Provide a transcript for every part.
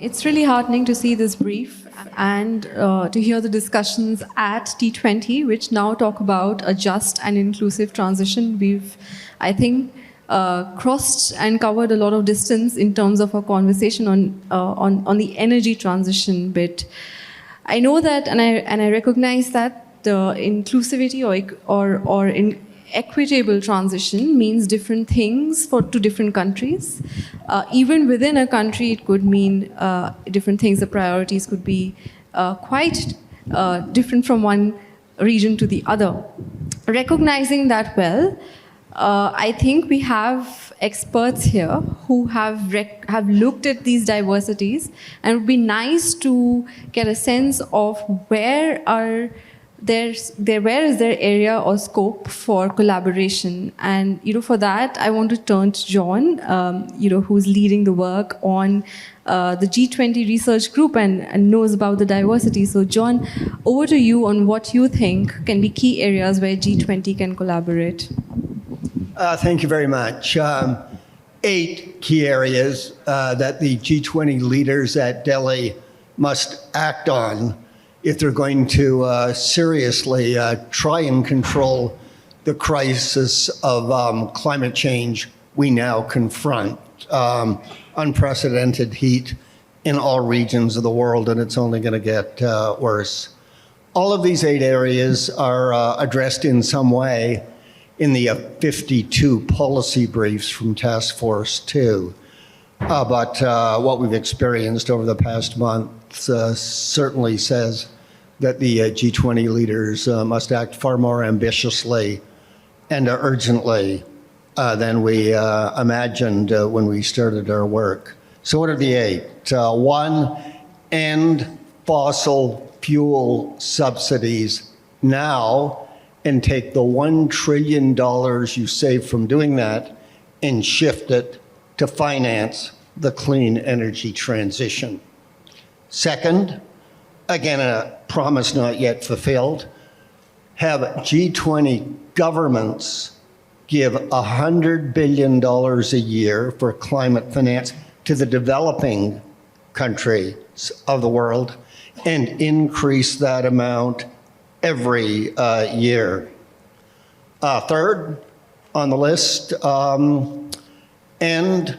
It's really heartening to see this brief and to hear the discussions at T20, which now talk about a just and inclusive transition. We've, I think, crossed and covered a lot of distance in terms of our conversation on the energy transition bit. I know that, and I recognize that the inclusivity or in equitable transition means different things to different countries. Even within a country, it could mean different things. The priorities could be quite different from one region to the other. Recognizing that well, I think we have experts here who have looked at these diversities, and it would be nice to get a sense of where is there area or scope for collaboration. And for that, I want to turn to John, who's leading the work on the G20 research group and knows about the diversity. So John, over to you on what you think can be key areas where G20 can collaborate. Thank you very much. 8 key areas that the G20 leaders at Delhi must act on if they're going to seriously try and control the crisis of climate change we now confront. Unprecedented heat in all regions of the world, and it's only going to get worse. All of these 8 areas are addressed in some way in the 52 policy briefs from Task Force 2. But what we've experienced over the past month certainly says that the G20 leaders must act far more ambitiously and urgently than we imagined when we started our work. So what are the 8? 1, end fossil fuel subsidies now and take the $1 trillion you save from doing that and shift it to finance the clean energy transition. Second, again, a promise not yet fulfilled, have G20 governments give $100 billion a year for climate finance to the developing countries of the world and increase that amount every year. Third on the list, end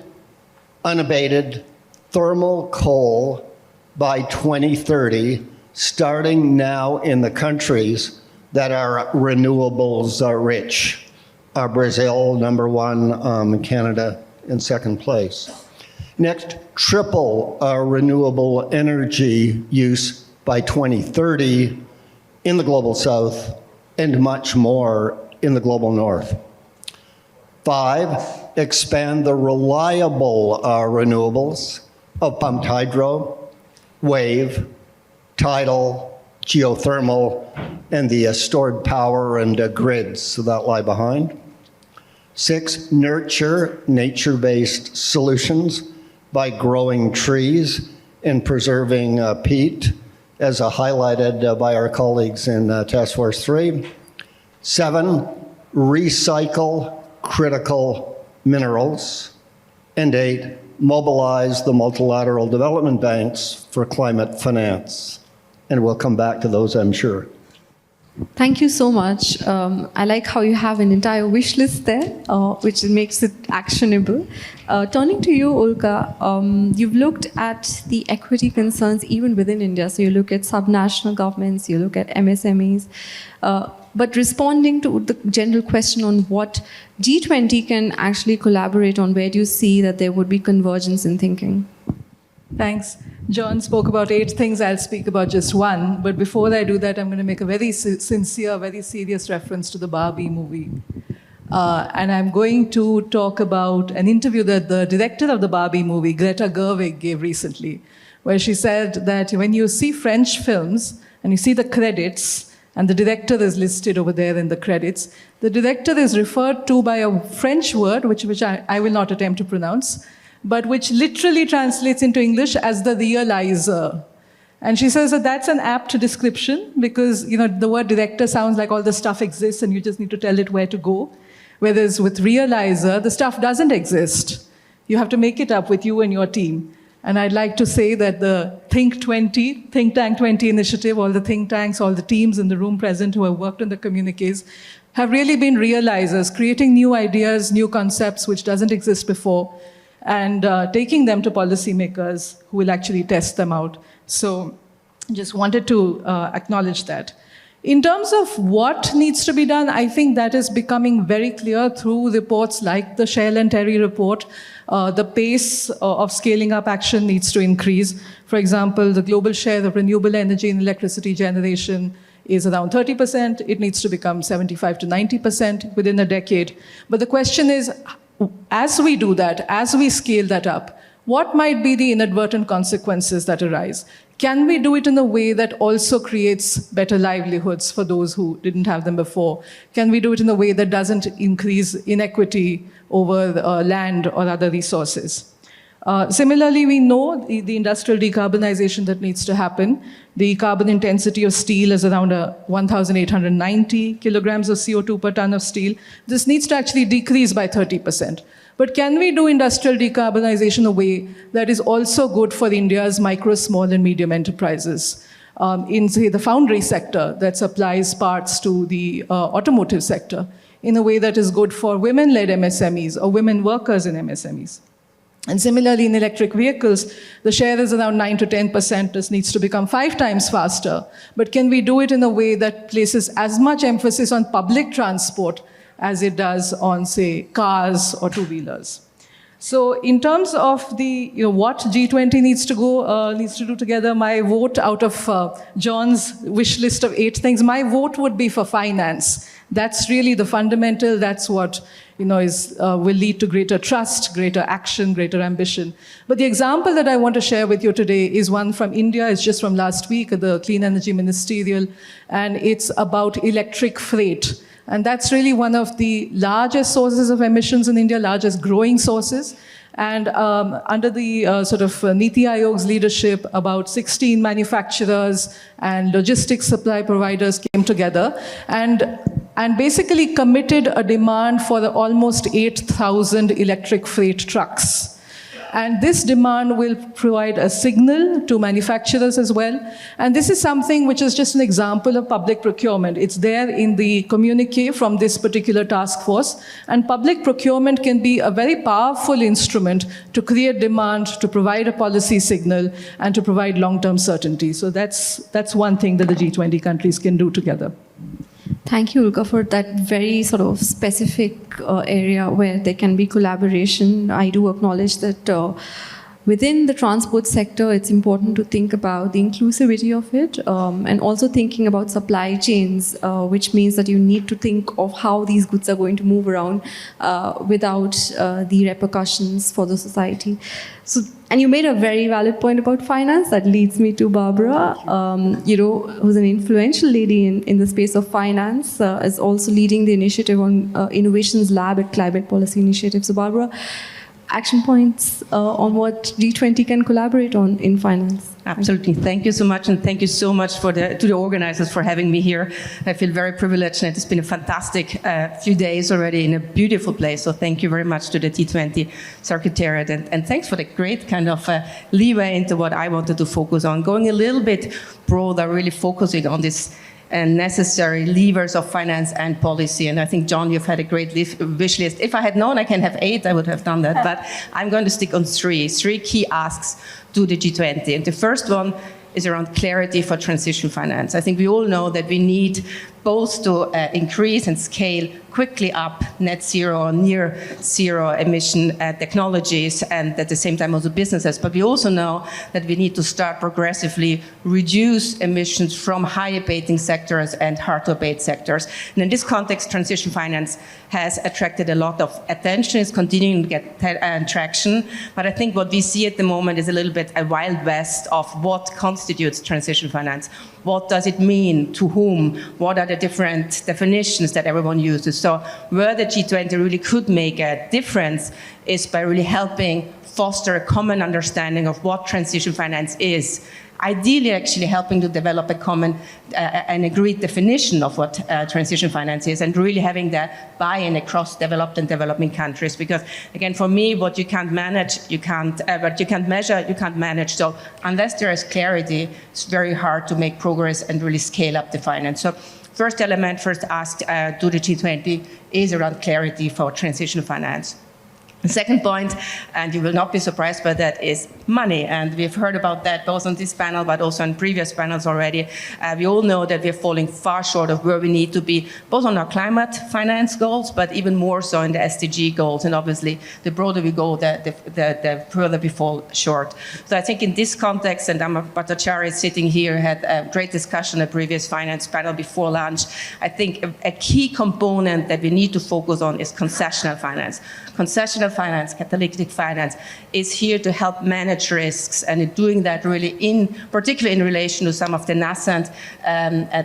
unabated thermal coal by 2030, starting now in the countries that are renewables rich. Brazil, number 1, Canada in second place. Next, triple renewable energy use by 2030 in the global south and much more in the global north. 5, expand the reliable renewables of pumped hydro, wave, tidal, geothermal, and the stored power and grids that lie behind. 6, nurture nature-based solutions by growing trees and preserving peat, as highlighted by our colleagues in Task Force 3. 7, recycle critical minerals. And 8, mobilize the multilateral development banks for climate finance. And we'll come back to those, I'm sure. Thank you so much. I like how you have an entire wish list there, which makes it actionable. Turning to you, Ulka, you've looked at the equity concerns even within India. So you look at subnational governments, you look at MSMEs. But responding to the general question on what G20 can actually collaborate on, where do you see that there would be convergence in thinking? Thanks. John spoke about 8 things. I'll speak about just 1. But before I do that, I'm going to make a very sincere, very serious reference to the Barbie movie. And I'm going to talk about an interview that the director of the Barbie movie, Greta Gerwig, gave recently, where she said that when you see French films and you see the credits, and the director is listed over there in the credits, the director is referred to by a French word, which I will not attempt to pronounce, but which literally translates into English as the realizer. And she says that that's an apt description because, the word director sounds like all the stuff exists and you just need to tell it where to go. Whereas with realizer, the stuff doesn't exist. You have to make it up with you and your team. And I'd like to say that the Think Tank 20 initiative, all the think tanks, all the teams in the room present who have worked on the communiques, have really been realizers, creating new ideas, new concepts which doesn't exist before, and taking them to policymakers who will actually test them out. So just wanted to acknowledge that. In terms of what needs to be done, I think that is becoming very clear through reports like the Shell and Terry report. The pace of scaling up action needs to increase. For example, the global share of renewable energy in electricity generation is around 30%. It needs to become 75 to 90% within a decade. But the question is, as we do that, as we scale that up, what might be the inadvertent consequences that arise? Can we do it in a way that also creates better livelihoods for those who didn't have them before? Can we do it in a way that doesn't increase inequity over land or other resources? Similarly, we know the industrial decarbonization that needs to happen. The carbon intensity of steel is around 1,890 kilograms of CO2 per ton of steel. This needs to actually decrease by 30%. But can we do industrial decarbonization in a way that is also good for India's micro, small, and medium enterprises? In, say, the foundry sector that supplies parts to the automotive sector, in a way that is good for women-led MSMEs or women workers in MSMEs. And similarly, in electric vehicles, the share is around 9 to 10%. This needs to become 5 times faster. But can we do it in a way that places as much emphasis on public transport as it does on, say, cars or two-wheelers? So in terms of the, what G20 needs to do together, my vote out of John's wish list of 8 things, my vote would be for finance. That's really the fundamental. That's what will lead to greater trust, greater action, greater ambition. But the example that I want to share with you today is one from India. It's just from last week at the Clean Energy Ministerial, and it's about electric freight. And that's really one of the largest sources of emissions in India, largest growing sources. And under the sort of Niti Aayog's leadership, about 16 manufacturers and logistics supply providers came together and basically committed a demand for almost 8,000 electric freight trucks. And this demand will provide a signal to manufacturers as well. And this is something which is just an example of public procurement. It's there in the communique from this particular task force. And public procurement can be a very powerful instrument to create demand, to provide a policy signal, and to provide long-term certainty. So that's one thing that the G20 countries can do together. Thank you, Ulka, for that very sort of specific area where there can be collaboration. I do acknowledge that within the transport sector, it's important to think about the inclusivity of it and also thinking about supply chains, which means that you need to think of how these goods are going to move around without the repercussions for the society. So, and you made a very valid point about finance. That leads me to Barbara, who's an influential lady in the space of finance, is also leading the initiative on Innovations Lab at Climate Policy Initiative. So, Barbara, action points on what G20 can collaborate on in finance. Absolutely. Thank you so much, and thank you so much to the organizers for having me here. I feel very privileged, and it's been a fantastic few days already in a beautiful place. So thank you very much to the T20 Secretariat, and thanks for the great kind of leeway into what I wanted to focus on. Going a little bit broader, really focusing on this and necessary levers of finance and policy. And I think, John, you've had a great wish list. If I had known I can have 8, I would have done that. But I'm going to stick on 3 key asks to the G20. And the first one is around clarity for transition finance. I think we all know that we need both to increase and scale quickly up net zero or near zero emission technologies, and at the same time also businesses. But we also know that we need to start progressively reduce emissions from high abating sectors and hard to abate sectors. And in this context, transition finance has attracted a lot of attention. It's continuing to get traction. But I think what we see at the moment is a little bit a wild west of what constitutes transition finance. What does it mean? To whom? What are the different definitions that everyone uses? So where the G20 really could make a difference is by really helping foster a common understanding of what transition finance is. ideally actually helping to develop a common and agreed definition of what transition finance is, and really having that buy-in across developed and developing countries. Because again, for me, what you can't manage, you can't, what you can't measure, you can't manage. So unless there is clarity, it's very hard to make progress and really scale up the finance. So first element, first ask to the G20 is around clarity for transition finance. The second point, and you will not be surprised by that, is money. And we've heard about that both on this panel, but also on previous panels already. We all know that we're falling far short of where we need to be, both on our climate finance goals, but even more so in the SDG goals. And obviously, the broader we go, the further we fall short. So I think in this context, and Amar Bhattacharya sitting here, had a great discussion at a previous finance panel before lunch. I think a key component that we need to focus on is concessional finance. Concessional finance, catalytic finance, is here to help manage risks, and in doing that really particularly in relation to some of the nascent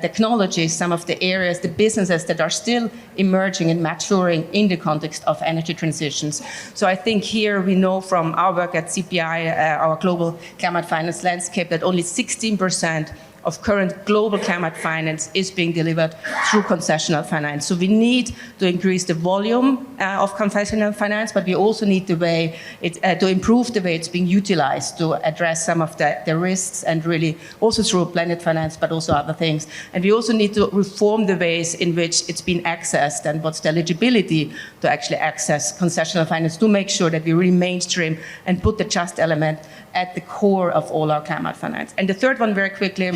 technologies, some of the areas, the businesses that are still emerging and maturing in the context of energy transitions. So I think here we know from our work at CPI, our global climate finance landscape, that only 16% of current global climate finance is being delivered through concessional finance. So we need to increase the volume of concessional finance, but we also need to improve the way it's being utilized to address some of the risks, and really also through planet finance, but also other things. And we also need to reform the ways in which it's been accessed and what's the eligibility to actually access concessional finance, to make sure that we really mainstream and put the just element at the core of all our climate finance. And the third one, very quickly,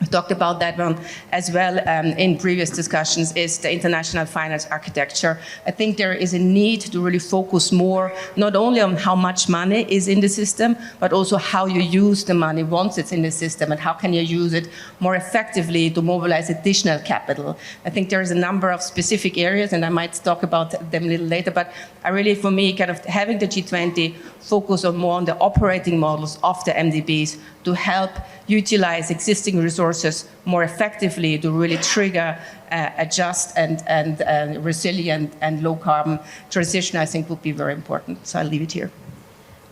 we talked about that one as well in previous discussions, is the international finance architecture. I think there is a need to really focus more, not only on how much money is in the system, but also how you use the money once it's in the system, and how can you use it more effectively to mobilize additional capital. I think there is a number of specific areas, and I might talk about them a little later, but I really, for me, kind of having the G20 focus on more on the operating models of the MDBs to help utilize existing resources more effectively to really trigger a just and resilient and low carbon transition, I think would be very important. So I'll leave it here.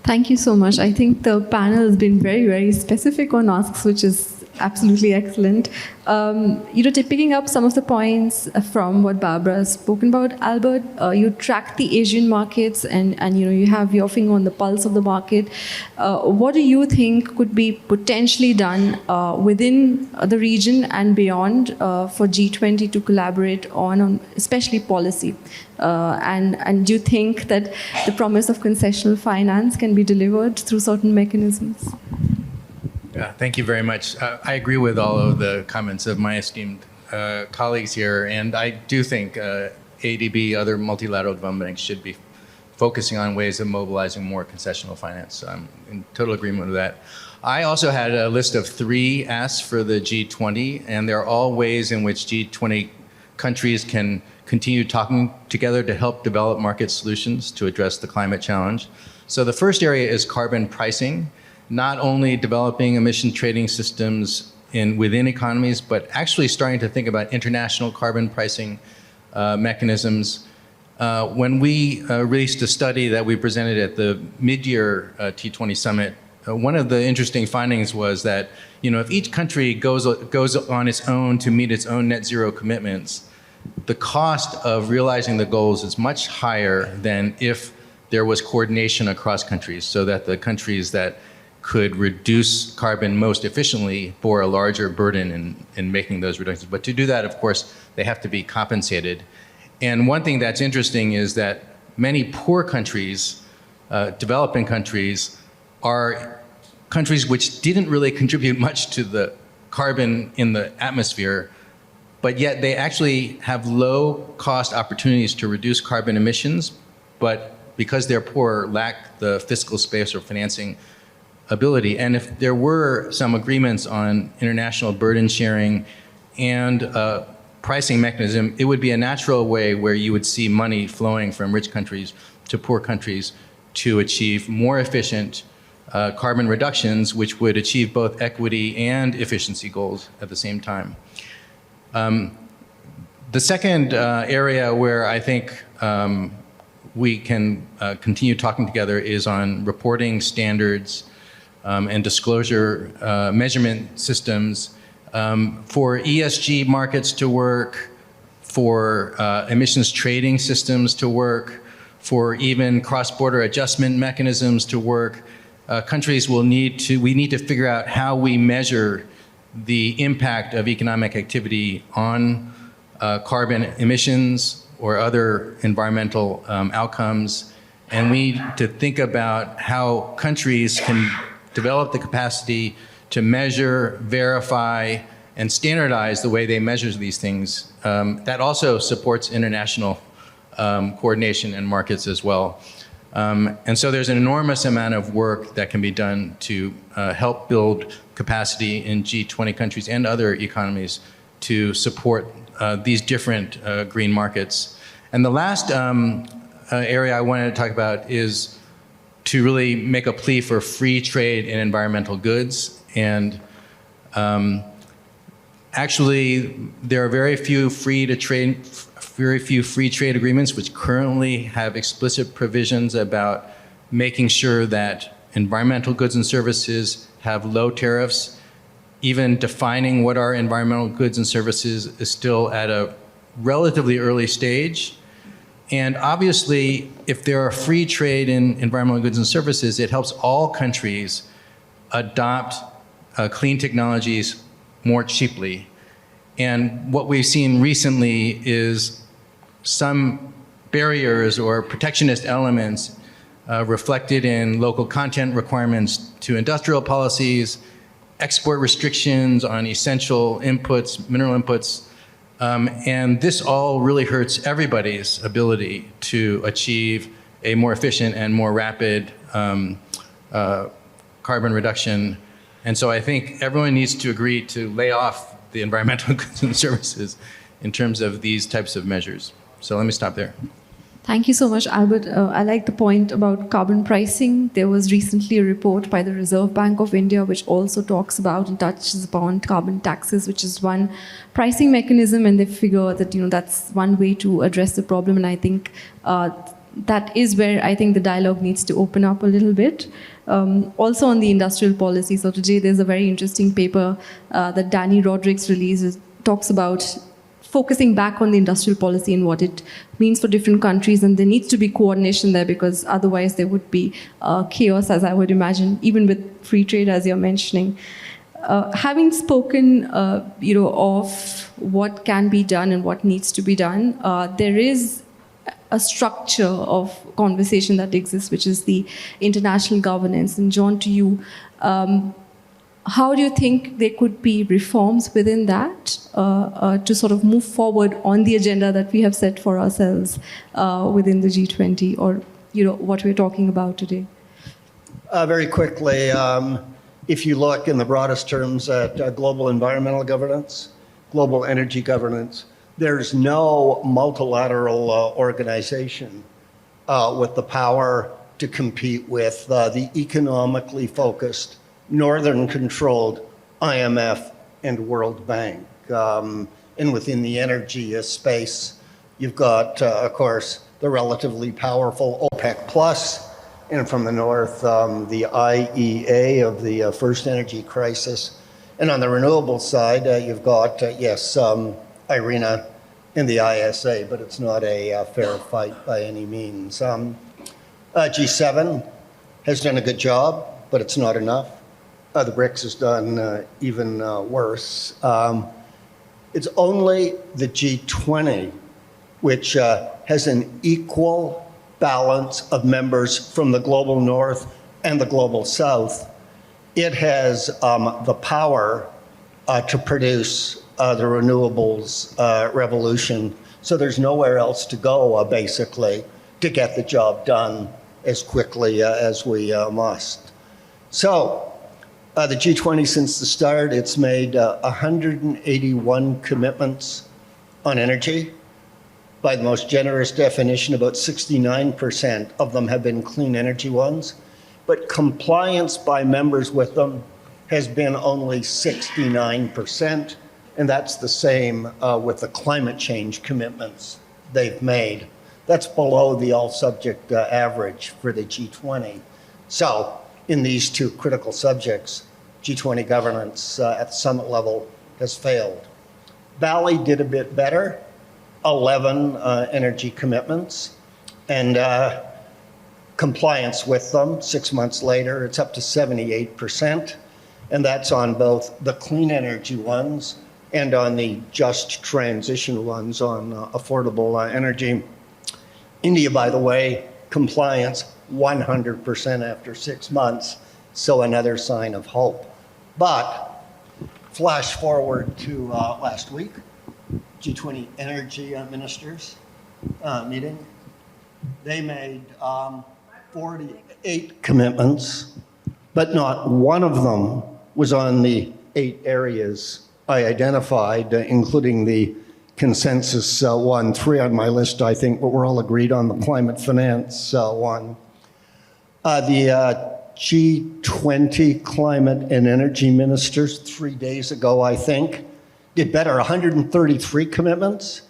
Thank you so much. I think the panel has been very, very specific on asks, which is absolutely excellent. Picking up some of the points from what Barbara has spoken about, Albert, you track the Asian markets, and you have your finger on the pulse of the market. What do you think could be potentially done within the region and beyond for G20 to collaborate on especially policy? And do you think that the promise of concessional finance can be delivered through certain mechanisms? Thank you very much. I agree with all of the comments of my esteemed colleagues here, and I do think ADB, other multilateral development banks, should be focusing on ways of mobilizing more concessional finance. I'm in total agreement with that. I also had a list of 3 asks for the G20, and they're all ways in which G20 countries can continue talking together to help develop market solutions to address the climate challenge. So the first area is carbon pricing. Not only developing emission trading systems within economies, but actually starting to think about international carbon pricing mechanisms. When we released a study that we presented at the mid-year T20 summit, one of the interesting findings was that if each country goes on its own to meet its own net zero commitments, the cost of realizing the goals is much higher than if there was coordination across countries, so that the countries that could reduce carbon most efficiently bore a larger burden in making those reductions. But to do that, of course, they have to be compensated. And one thing that's interesting is that many poor countries, developing countries, are countries which didn't really contribute much to the carbon in the atmosphere, but yet they actually have low cost opportunities to reduce carbon emissions, but because they're poor, lack the fiscal space or financing ability. And if there were some agreements on international burden sharing and pricing mechanism, it would be a natural way where you would see money flowing from rich countries to poor countries to achieve more efficient carbon reductions, which would achieve both equity and efficiency goals at the same time. The second area where I think we can continue talking together is on reporting standards, and disclosure measurement systems, for ESG markets to work, for emissions trading systems to work, for even cross-border adjustment mechanisms to work. We need to figure out how we measure the impact of economic activity on carbon emissions or other environmental outcomes. And we need to think about how countries can develop the capacity to measure, verify, and standardize the way they measure these things. That also supports international coordination in markets as well. And so there's an enormous amount of work that can be done to help build capacity in G20 countries and other economies to support these different green markets. And the last area I wanted to talk about is to really make a plea for free trade in environmental goods. And actually, there are very few free trade agreements which currently have explicit provisions about making sure that environmental goods and services have low tariffs. Even defining what are environmental goods and services is still at a relatively early stage. And obviously, if there are free trade in environmental goods and services, it helps all countries adopt clean technologies more cheaply. And what we've seen recently is some barriers or protectionist elements reflected in local content requirements to industrial policies, export restrictions on essential inputs, mineral inputs, and this all really hurts everybody's ability to achieve a more efficient and more rapid carbon reduction. And so I think everyone needs to agree to lay off the environmental goods and services in terms of these types of measures. So let me stop there. Thank you so much, Albert. I like the point about carbon pricing. There was recently a report by the Reserve Bank of India which also talks about and touches upon carbon taxes, which is one pricing mechanism, and they figure that that's one way to address the problem. And I think that is where I think the dialogue needs to open up a little bit. Also on the industrial policy. So today there's a very interesting paper that Danny Rodrigues released. Talks about focusing back on the industrial policy and what it means for different countries, and there needs to be coordination there because otherwise there would be chaos, as I would imagine, even with free trade, as you're mentioning. Having spoken, of what can be done and what needs to be done, there is a structure of conversation that exists, which is the international governance. And John, to you, how do you think there could be reforms within that to sort of move forward on the agenda that we have set for ourselves within the G20, or what we're talking about today? Very quickly, if you look in the broadest terms at global environmental governance, global energy governance, there's no multilateral organization with the power to compete with the economically focused, northern-controlled IMF and World Bank. And within the energy space, you've got, of course, the relatively powerful OPEC Plus, and from the north, the IEA of the first energy crisis. And on the renewable side, you've got, IRENA and the ISA, but it's not a fair fight by any means. G7 has done a good job, but it's not enough. The BRICS has done even worse. It's only the G20 which has an equal balance of members from the global north and the global south. It has the power to produce the renewables revolution. So there's nowhere else to go, basically, to get the job done as quickly as we must. So the G20, since the start, it's made 181 commitments on energy. By the most generous definition, about 69% of them have been clean energy ones. But compliance by members with them has been only 69%. And that's the same with the climate change commitments they've made. That's below the all-subject average for the G20. So in these two critical subjects, G20 governance at the summit level has failed. Bali did a bit better, 11 energy commitments, and compliance with them 6 months later, it's up to 78%, and that's on both the clean energy ones and on the just transition ones on affordable energy. India, by the way, compliance 100% after 6 months, so another sign of hope. But flash forward to last week, G20 energy ministers meeting. They made 48 commitments, but not one of them was on the 8 areas I identified, including the consensus one, 3 on my list, I think, but we're all agreed on the climate finance one. The G20 climate and energy ministers 3 days ago, I think, did better, 133 commitments,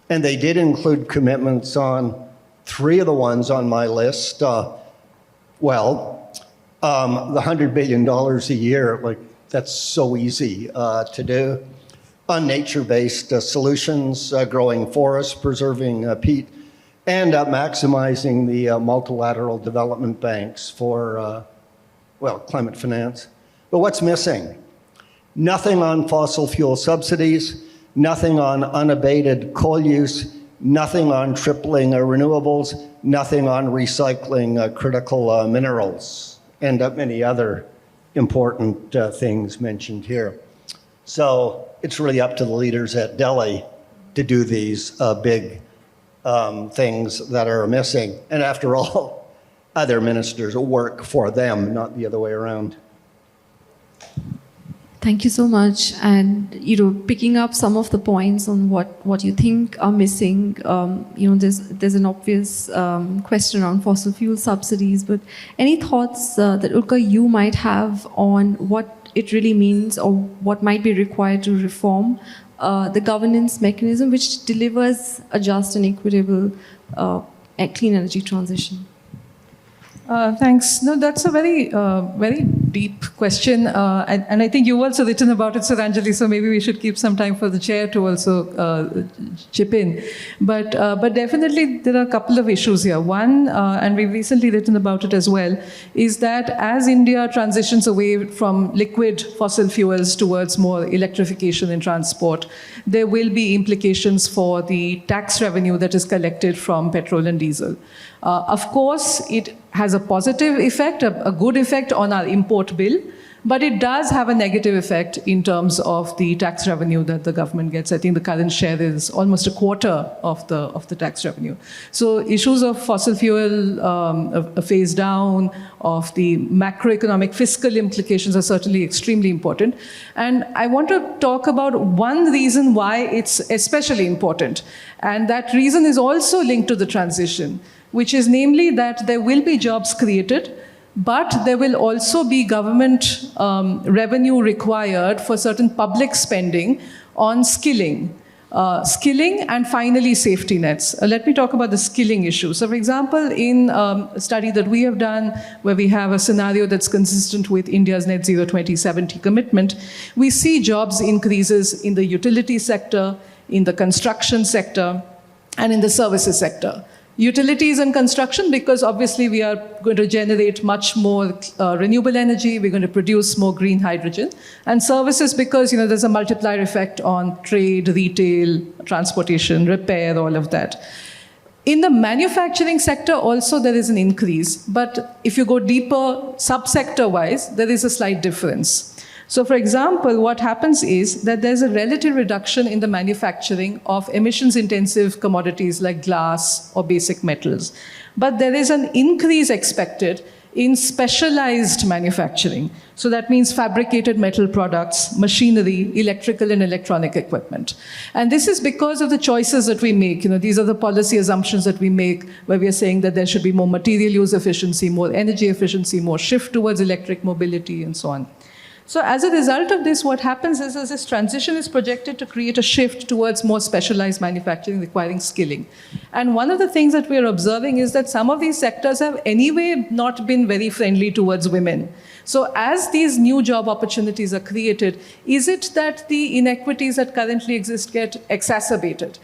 and they did include commitments on 3 of the ones on my list. The $100 billion a year, like, that's so easy to do. On nature-based solutions, growing forests, preserving peat, and maximizing the multilateral development banks for, climate finance. But what's missing? Nothing on fossil fuel subsidies, nothing on unabated coal use, nothing on tripling renewables, nothing on recycling critical minerals, and many other important things mentioned here. So it's really up to the leaders at Delhi to do these big things that are missing. And after all, other ministers work for them, not the other way around. Thank you so much. And, picking up some of the points on what you think are missing, there's an obvious question around fossil fuel subsidies, but any thoughts that, Ulka, you might have on what it really means or what might be required to reform the governance mechanism which delivers a just and equitable clean energy transition? Thanks. No, that's a very, very deep question. And I think you've also written about it, Suranjali, so maybe we should keep some time for the chair to also chip in. But definitely there are a couple of issues here. One, and we've recently written about it as well, is that as India transitions away from liquid fossil fuels towards more electrification in transport, there will be implications for the tax revenue that is collected from petrol and diesel. Of course, it has a positive effect, a good effect on our import bill, but it does have a negative effect in terms of the tax revenue that the government gets. I think the current share is almost a quarter of the tax revenue. So issues of fossil fuel, a phase down, of the macroeconomic fiscal implications are certainly extremely important. And I want to talk about one reason why it's especially important. And that reason is also linked to the transition, which is namely that there will be jobs created, but there will also be government revenue required for certain public spending on skilling. Skilling and finally safety nets. Let me talk about the skilling issue. So for example, in a study that we have done where we have a scenario that's consistent with India's net zero 2070 commitment, we see jobs increases in the utility sector, in the construction sector, and in the services sector. Utilities and construction, because obviously we are going to generate much more renewable energy, we're going to produce more green hydrogen. And services because there's a multiplier effect on trade, retail, transportation, repair, all of that. In the manufacturing sector also there is an increase, but if you go deeper subsector-wise, there is a slight difference. So for example, what happens is that there's a relative reduction in the manufacturing of emissions-intensive commodities like glass or basic metals. But there is an increase expected in specialized manufacturing. So that means fabricated metal products, machinery, electrical and electronic equipment. And this is because of the choices that we make. These are the policy assumptions that we make where we are saying that there should be more material use efficiency, more energy efficiency, more shift towards electric mobility and so on. So as a result of this, what happens is this transition is projected to create a shift towards more specialized manufacturing requiring skilling. And one of the things that we're observing is that some of these sectors have anyway not been very friendly towards women. So as these new job opportunities are created, is it that the inequities that currently exist get exacerbated?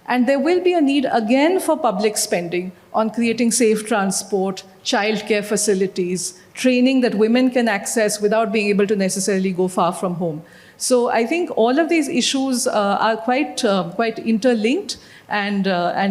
And there will be a need again for public spending on creating safe transport, childcare facilities, training that women can access without being able to necessarily go far from home. So I think all of these issues are quite interlinked and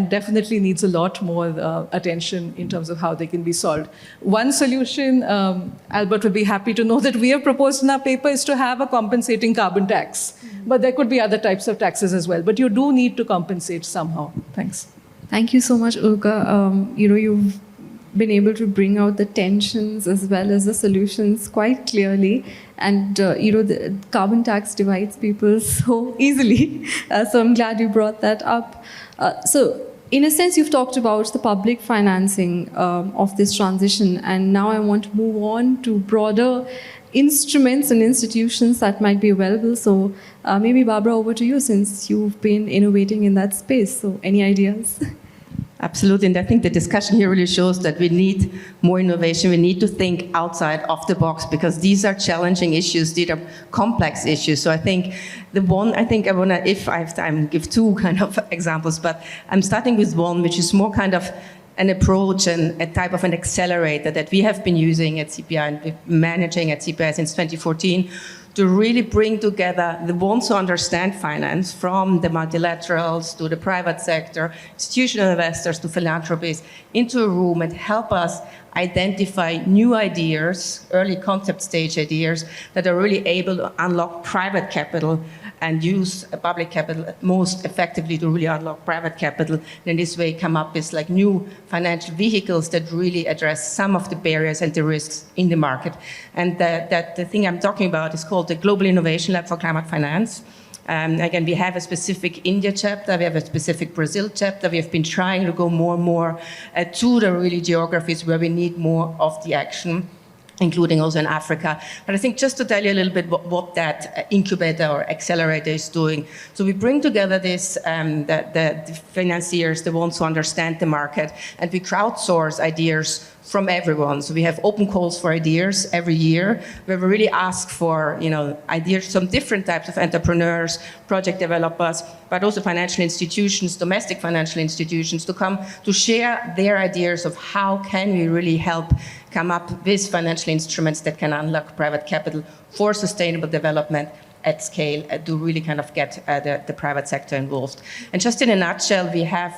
definitely needs a lot more attention in terms of how they can be solved. One solution, Albert will be happy to know that we have proposed in our paper is to have a compensating carbon tax. But there could be other types of taxes as well. But you do need to compensate somehow. Thanks. Thank you so much, Ulka. You've been able to bring out the tensions as well as the solutions quite clearly. And, the carbon tax divides people so easily. So I'm glad you brought that up. So in a sense, you've talked about the public financing of this transition. And now I want to move on to broader instruments and institutions that might be available. So maybe Barbara, over to you, since you've been innovating in that space. So any ideas? Absolutely, and I think the discussion here really shows that we need more innovation. We need to think outside of the box because these are challenging issues. These are complex issues. So I think I want to, if I have time, give two kind of examples, but I'm starting with one, which is more kind of an approach and a type of an accelerator that we have been using at CPI and we've been managing at CPI since 2014 to really bring together the ones who understand finance, from the multilaterals to the private sector, institutional investors to philanthropists, into a room and help us identify new ideas, early concept stage ideas that are really able to unlock private capital and use public capital most effectively to really unlock private capital. And in this way, come up with like new financial vehicles that really address some of the barriers and the risks in the market. And the thing I'm talking about is called the Global Innovation Lab for Climate Finance. Again, we have a specific India chapter, we have a specific Brazil chapter. We have been trying to go more and more to the really geographies where we need more of the action, including also in Africa. But I think just to tell you a little bit what that incubator or accelerator is doing. So we bring together this, the financiers, the ones who understand the market, and we crowdsource ideas from everyone. So we have open calls for ideas every year, where we really ask for ideas from different types of entrepreneurs, project developers, but also financial institutions, domestic financial institutions, to come to share their ideas of how can we really help come up with financial instruments that can unlock private capital for sustainable development at scale to really kind of get the private sector involved. And just in a nutshell, we have,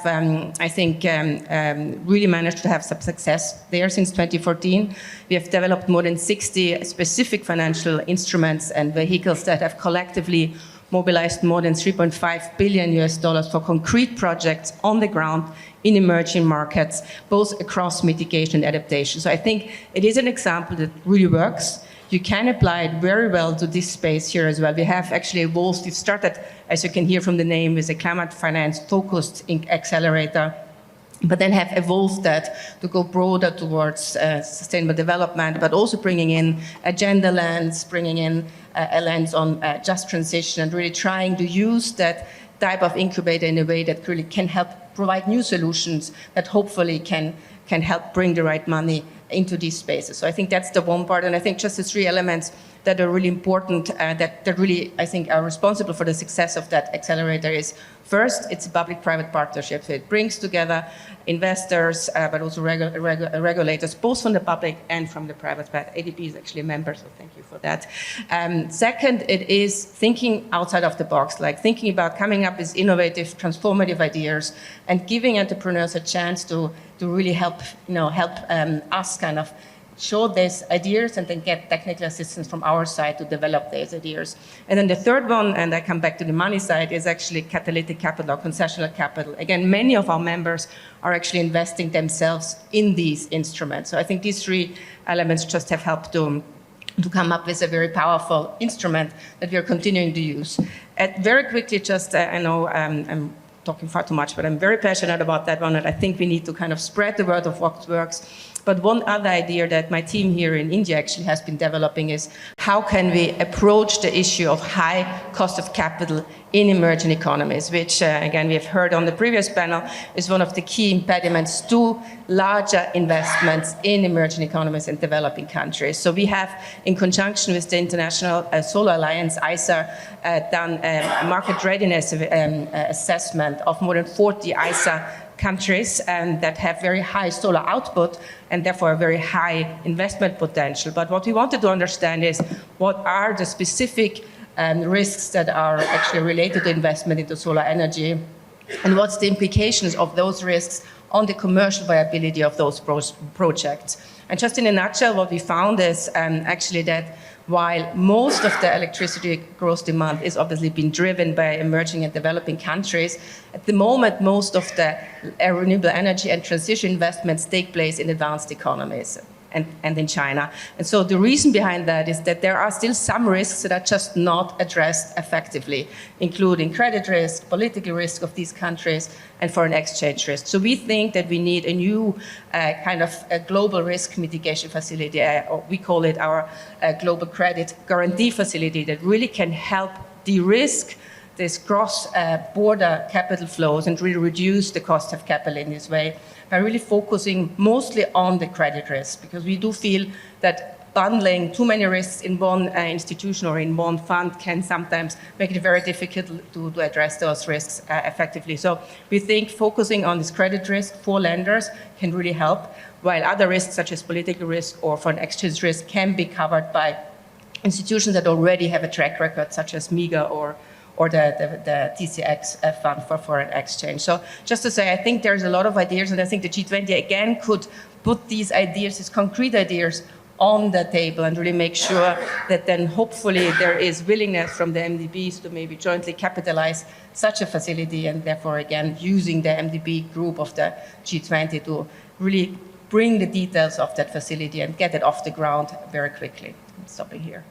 really managed to have some success there since 2014. We have developed more than 60 specific financial instruments and vehicles that have collectively mobilized more than $3.5 billion for concrete projects on the ground in emerging markets, both across mitigation and adaptation. So I think it is an example that really works. You can apply it very well to this space here as well. We have actually evolved. We've started, as you can hear from the name, with a climate finance focused accelerator, but then have evolved that to go broader towards sustainable development, but also bringing in a gender lens, bringing in a lens on just transition, and really trying to use that type of incubator in a way that really can help provide new solutions that hopefully can help bring the right money into these spaces. So I think that's the one part, and I think just the three elements that are really important, that really, I think, are responsible for the success of that accelerator is, first, it's a public-private partnership. So it brings together investors, but also regulators, both from the public and from the private side. ADB is actually a member, so thank you for that. Second, it is thinking outside of the box, like thinking about coming up with innovative, transformative ideas and giving entrepreneurs a chance to really help us kind of show these ideas and then get technical assistance from our side to develop these ideas. And then the third one, and I come back to the money side, is actually catalytic capital or concessional capital. Again, many of our members are actually investing themselves in these instruments. So I think these three elements just have helped to come up with a very powerful instrument that we are continuing to use. Very quickly, just I know I'm talking far too much, but I'm very passionate about that one, and I think we need to kind of spread the word of what works. But one other idea that my team here in India actually has been developing is how can we approach the issue of high cost of capital in emerging economies, which again we have heard on the previous panel is one of the key impediments to larger investments in emerging economies and developing countries. So we have, in conjunction with the International Solar Alliance, ISA, done a market readiness assessment of more than 40 ISA countries that have very high solar output and therefore a very high investment potential. But what we wanted to understand is what are the specific risks that are actually related to investment into solar energy, and what's the implications of those risks on the commercial viability of those projects. And just in a nutshell, what we found is actually that while most of the electricity growth demand is obviously being driven by emerging and developing countries, at the moment, most of the renewable energy and transition investments take place in advanced economies and in China. And so the reason behind that is that there are still some risks that are just not addressed effectively, including credit risk, political risk of these countries, and foreign exchange risk. So we think that we need a new kind of a global risk mitigation facility, or we call it our global credit guarantee facility, that really can help de-risk this cross-border capital flows and really reduce the cost of capital in this way, by really focusing mostly on the credit risk, because we do feel that bundling too many risks in one institution or in one fund can sometimes make it very difficult to address those risks effectively. So we think focusing on this credit risk for lenders can really help, while other risks such as political risk or foreign exchange risk can be covered by institutions that already have a track record, such as MIGA or the TCX fund for foreign exchange. So just to say, I think there's a lot of ideas, and I think the G20 again could put these ideas, these concrete ideas, on the table and really make sure that then hopefully there is willingness from the MDBs to maybe jointly capitalize such a facility, and therefore again using the MDB group of the G20 to really bring the details of that facility and get it off the ground very quickly. I'm stopping here.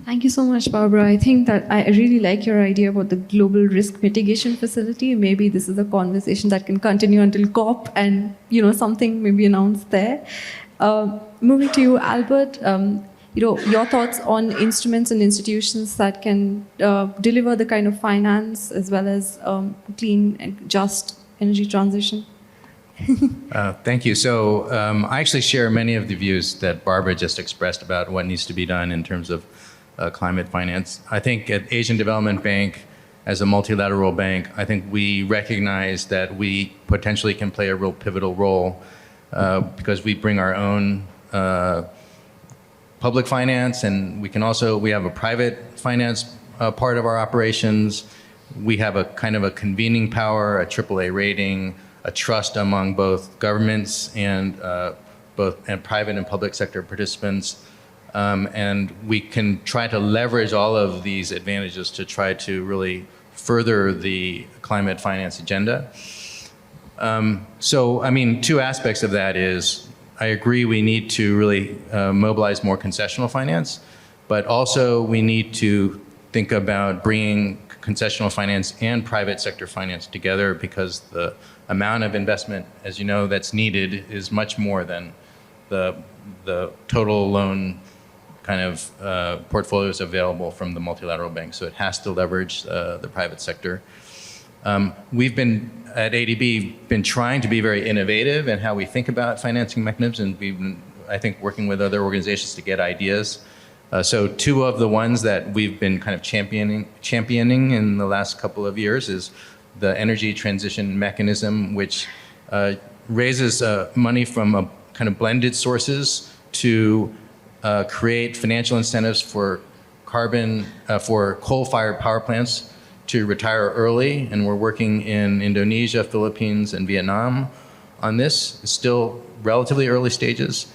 Thank you so much, Barbara. I think that I really like your idea about the global risk mitigation facility. Maybe this is a conversation that can continue until COP and something maybe announced there. Moving to you, Albert, your thoughts on instruments and institutions that can deliver the kind of finance as well as clean and just energy transition. Thank you. So I actually share many of the views that Barbara just expressed about what needs to be done in terms of climate finance. I think at Asian Development Bank, as a multilateral bank, I think we recognize that we potentially can play a real pivotal role because we bring our own public finance, and we have a private finance part of our operations. We have a kind of a convening power, a AAA rating, a trust among both governments and private and public sector participants. And we can try to leverage all of these advantages to try to really further the climate finance agenda. So, I mean, two aspects of that is, I agree we need to really mobilize more concessional finance, but also we need to think about bringing concessional finance and private sector finance together, because the amount of investment, as you know, that's needed is much more than the total loan kind of portfolios available from the multilateral bank. So it has to leverage the private sector. We've been, at ADB, been trying to be very innovative in how we think about financing mechanisms, and we've been, I think, working with other organizations to get ideas. So two of the ones that we've been kind of championing in the last couple of years is the energy transition mechanism, which raises money from a kind of blended sources to create financial incentives for coal-fired power plants to retire early, and we're working in Indonesia, Philippines, and Vietnam on this. It's still relatively early stages.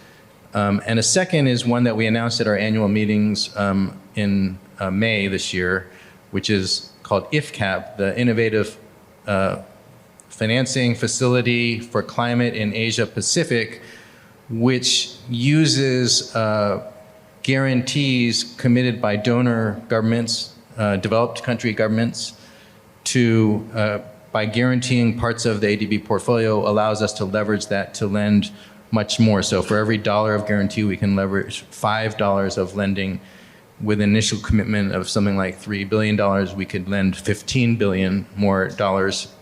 And a second is one that we announced at our annual meetings in May this year, which is called IFCAP, the Innovative Financing Facility for Climate in Asia Pacific, which uses guarantees committed by donor governments, developed country governments, to, by guaranteeing parts of the ADB portfolio, allows us to leverage that to lend much more. So for every dollar of guarantee, we can leverage $5 of lending. With an initial commitment of something like $3 billion, we could lend $15 billion more dollars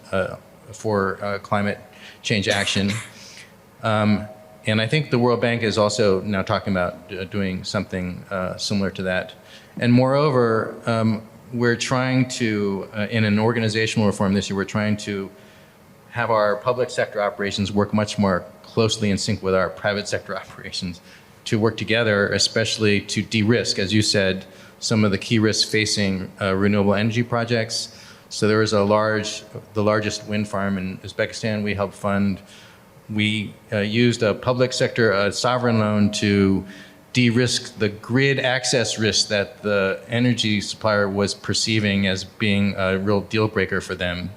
for climate change action. And I think the World Bank is also now talking about doing something similar to that. And moreover, we're trying to, in an organizational reform this year, we're trying to have our public sector operations work much more closely in sync with our private sector operations, to work together, especially to de-risk, as you said, some of the key risks facing renewable energy projects. So there was the largest wind farm in Uzbekistan we helped fund. We used a public sector sovereign loan to de-risk the grid access risk that the energy supplier was perceiving as being a real deal breaker for them.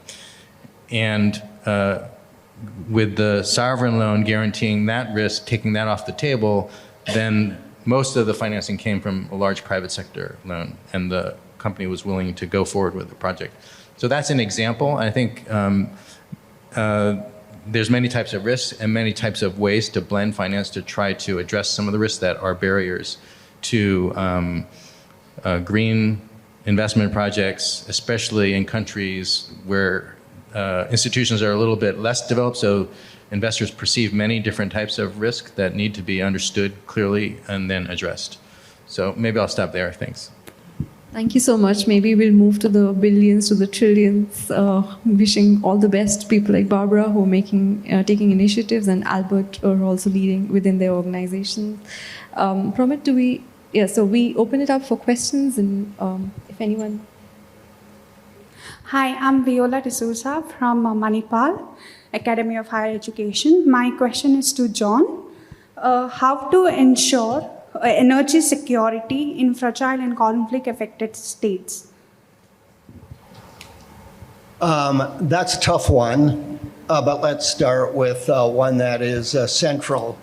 And with the sovereign loan guaranteeing that risk, taking that off the table, then most of the financing came from a large private sector loan, and the company was willing to go forward with the project. So that's an example. I think there's many types of risks and many types of ways to blend finance to try to address some of the risks that are barriers to green investment projects, especially in countries where institutions are a little bit less developed, so investors perceive many different types of risk that need to be understood clearly and then addressed. So maybe I'll stop there. Thanks. Thank you so much. Maybe we'll move to the billions, to the trillions. Wishing all the best people like Barbara who are taking initiatives, and Albert are also leading within their organizations. Promit, so we open it up for questions, and if anyone. Hi, I'm Viola D'Souza from Manipal Academy of Higher Education. My question is to John. How to ensure energy security in fragile and conflict-affected states? That's a tough one, but let's start with one that is central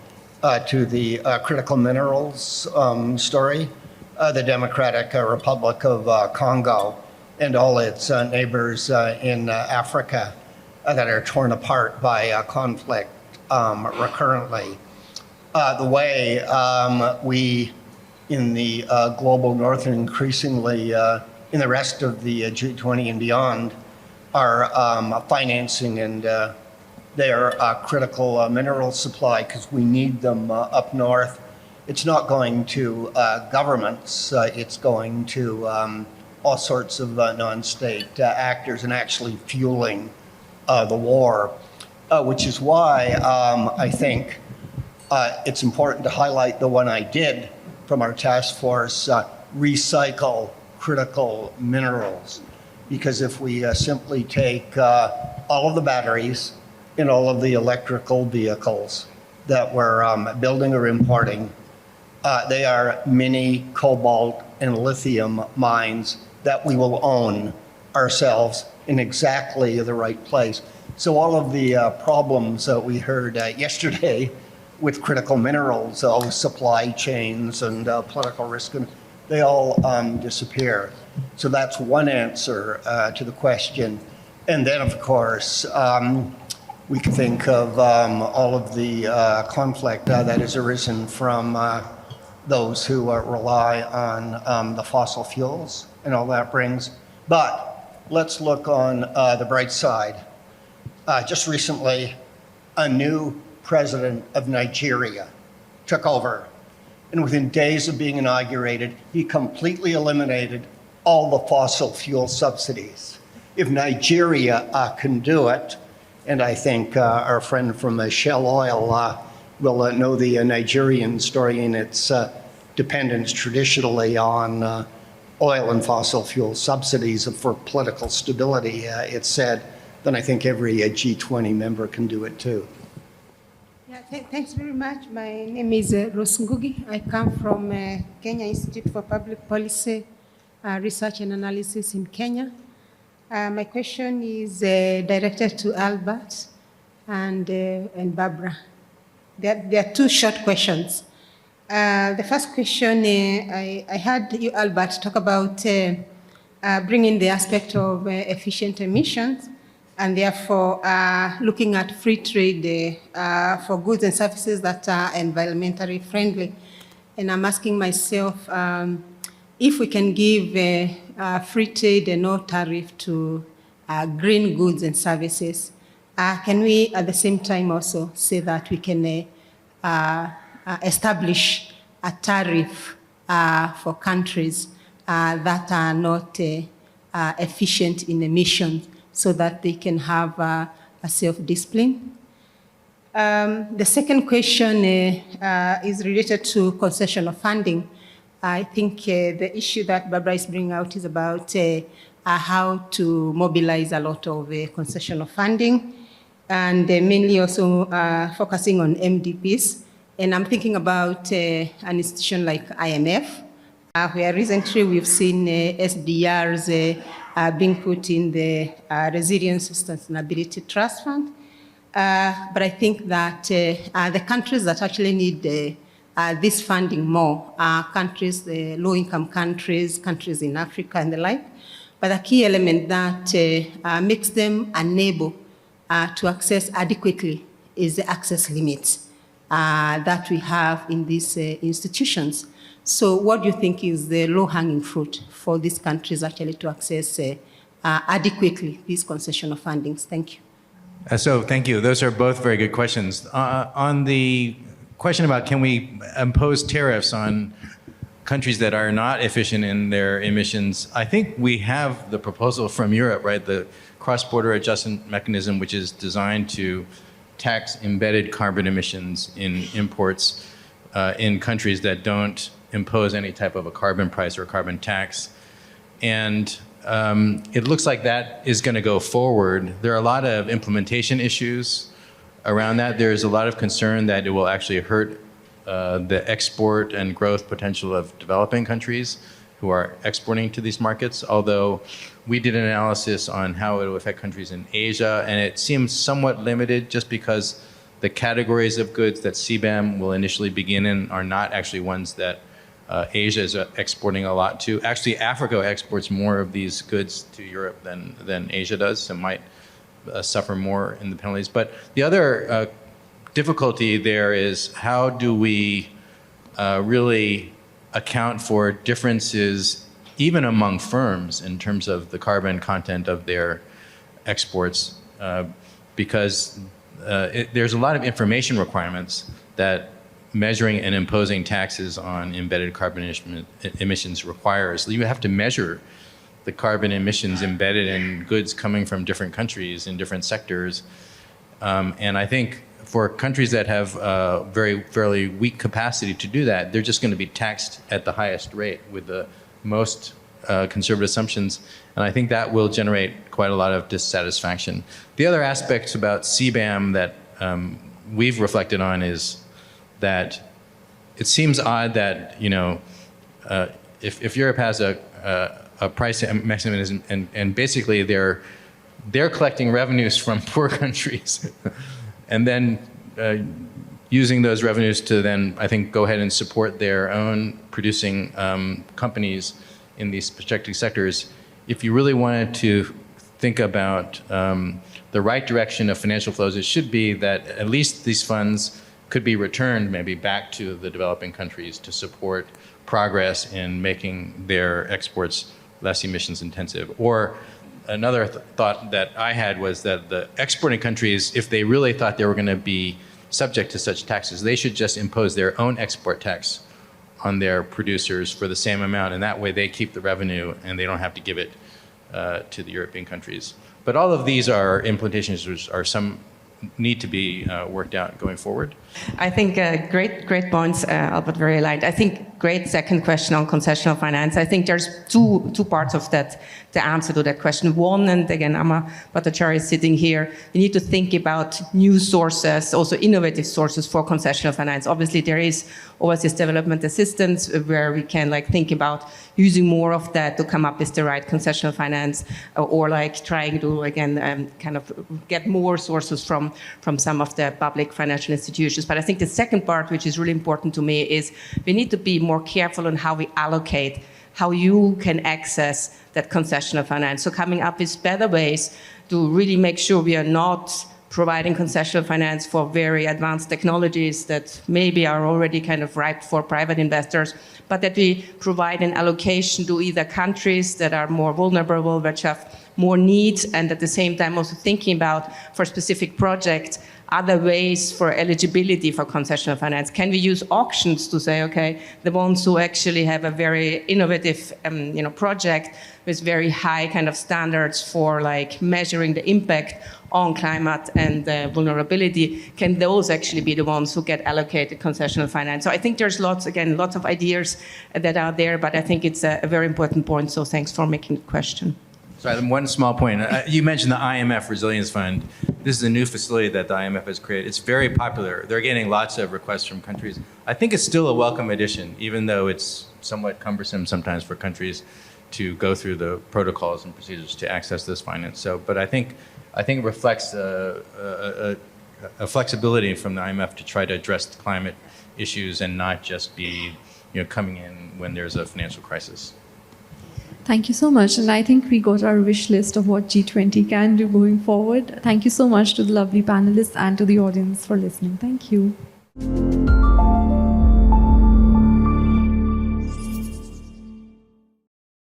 to the critical minerals story, the Democratic Republic of Congo and all its neighbors in Africa that are torn apart by conflict recurrently. The way we in the global north and increasingly in the rest of the G20 and beyond are financing and their critical mineral supply, because we need them up north. It's not going to governments, it's going to all sorts of non-state actors, and actually fueling the war, which is why I think it's important to highlight the one I did from our task force, recycle critical minerals. Because if we simply take all of the batteries in all of the electrical vehicles that we're building or importing, they are mini cobalt and lithium mines that we will own ourselves in exactly the right place. So all of the problems that we heard yesterday with critical minerals, all the supply chains and political risk, they all disappear. So that's one answer to the question. And then, of course, we can think of all of the conflict that has arisen from those who rely on the fossil fuels and all that brings. But let's look on the bright side. Just recently, a new president of Nigeria took over. And within days of being inaugurated, he completely eliminated all the fossil fuel subsidies. If Nigeria can do it, and I think our friend from Shell Oil will know the Nigerian story and its dependence traditionally on oil and fossil fuel subsidies for political stability, it's said, then I think every G20 member can do it too. Yeah, thanks very much. My name is Rose Ngugi. I come from Kenya Institute for Public Policy Research and Analysis in Kenya. My question is directed to Albert and Barbara. There are two short questions. The first question, I heard you, Albert, talk about bringing the aspect of efficient emissions and therefore looking at free trade for goods and services that are environmentally friendly. And I'm asking myself if we can give free trade and no tariff to green goods and services, can we at the same time also say that we can establish a tariff for countries that are not efficient in emissions so that they can have a self-discipline? The second question is related to concessional funding. I think the issue that Barbara is bringing out is about how to mobilize a lot of concessional funding, and mainly also focusing on MDBs. And I'm thinking about an institution like IMF, where recently we've seen SDRs being put in the Resilience Sustainability Trust Fund. But I think that the countries that actually need this funding more are countries, the low-income countries, countries in Africa and the like. But the key element that makes them unable to access adequately is the access limits that we have in these institutions. So what do you think is the low-hanging fruit for these countries actually to access adequately these concessional fundings? Thank you. So thank you. Those are both very good questions. On the question about can we impose tariffs on countries that are not efficient in their emissions, I think we have the proposal from Europe, right? The cross-border adjustment mechanism, which is designed to tax embedded carbon emissions in imports in countries that don't impose any type of a carbon price or carbon tax. And it looks like that is going to go forward. There are a lot of implementation issues around that. There's a lot of concern that it will actually hurt the export and growth potential of developing countries who are exporting to these markets, although we did an analysis on how it will affect countries in Asia, and it seems somewhat limited just because the categories of goods that CBAM will initially begin in are not actually ones that Asia is exporting a lot to. Actually, Africa exports more of these goods to Europe than Asia does, so might suffer more in the penalties. But the other difficulty there is how do we really account for differences even among firms in terms of the carbon content of their exports, because there's a lot of information requirements that measuring and imposing taxes on embedded carbon emissions requires. You have to measure the carbon emissions embedded in goods coming from different countries in different sectors. And I think for countries that have fairly weak capacity to do that, they're just going to be taxed at the highest rate with the most conservative assumptions. And I think that will generate quite a lot of dissatisfaction. The other aspects about CBAM that we've reflected on is that it seems odd that, if Europe has a price mechanism and basically they're collecting revenues from poor countries and then using those revenues to then, I think, go ahead and support their own producing companies in these protected sectors. If you really wanted to think about the right direction of financial flows, it should be that at least these funds could be returned maybe back to the developing countries to support progress in making their exports less emissions intensive. Or another thought that I had was that the exporting countries, if they really thought they were going to be subject to such taxes, they should just impose their own export tax on their producers for the same amount, and that way they keep the revenue and they don't have to give it to the European countries. But all of these are implementations which are some need to be worked out going forward. I think great points, Albert, very aligned. I think great second question on concessional finance. I think there's two parts of that, the answer to that question. One, and again, Amma Bhattacharya is sitting here, you need to think about new sources, also innovative sources for concessional finance. Obviously, there is always this development assistance where we can think about using more of that to come up with the right concessional finance, or trying to, again, kind of get more sources from some of the public financial institutions. But I think the second part, which is really important to me, is we need to be more careful on how we allocate how you can access that concessional finance. So coming up with better ways to really make sure we are not providing concessional finance for very advanced technologies that maybe are already kind of ripe for private investors, but that we provide an allocation to either countries that are more vulnerable, which have more needs, and at the same time also thinking about, for specific projects, other ways for eligibility for concessional finance. Can we use auctions to say, okay, the ones who actually have a very innovative project with very high kind of standards for like measuring the impact on climate and vulnerability, can those actually be the ones who get allocated concessional finance? So I think there's lots of ideas that are there, but I think it's a very important point, so thanks for making the question. So one small point. You mentioned the IMF Resilience Fund. This is a new facility that the IMF has created. It's very popular. They're getting lots of requests from countries. I think it's still a welcome addition, even though it's somewhat cumbersome sometimes for countries to go through the protocols and procedures to access this finance. So, but I think it reflects a flexibility from the IMF to try to address the climate issues and not just be coming in when there's a financial crisis. Thank you so much. And I think we got our wish list of what G20 can do going forward. Thank you so much to the lovely panelists and to the audience for listening. Thank you.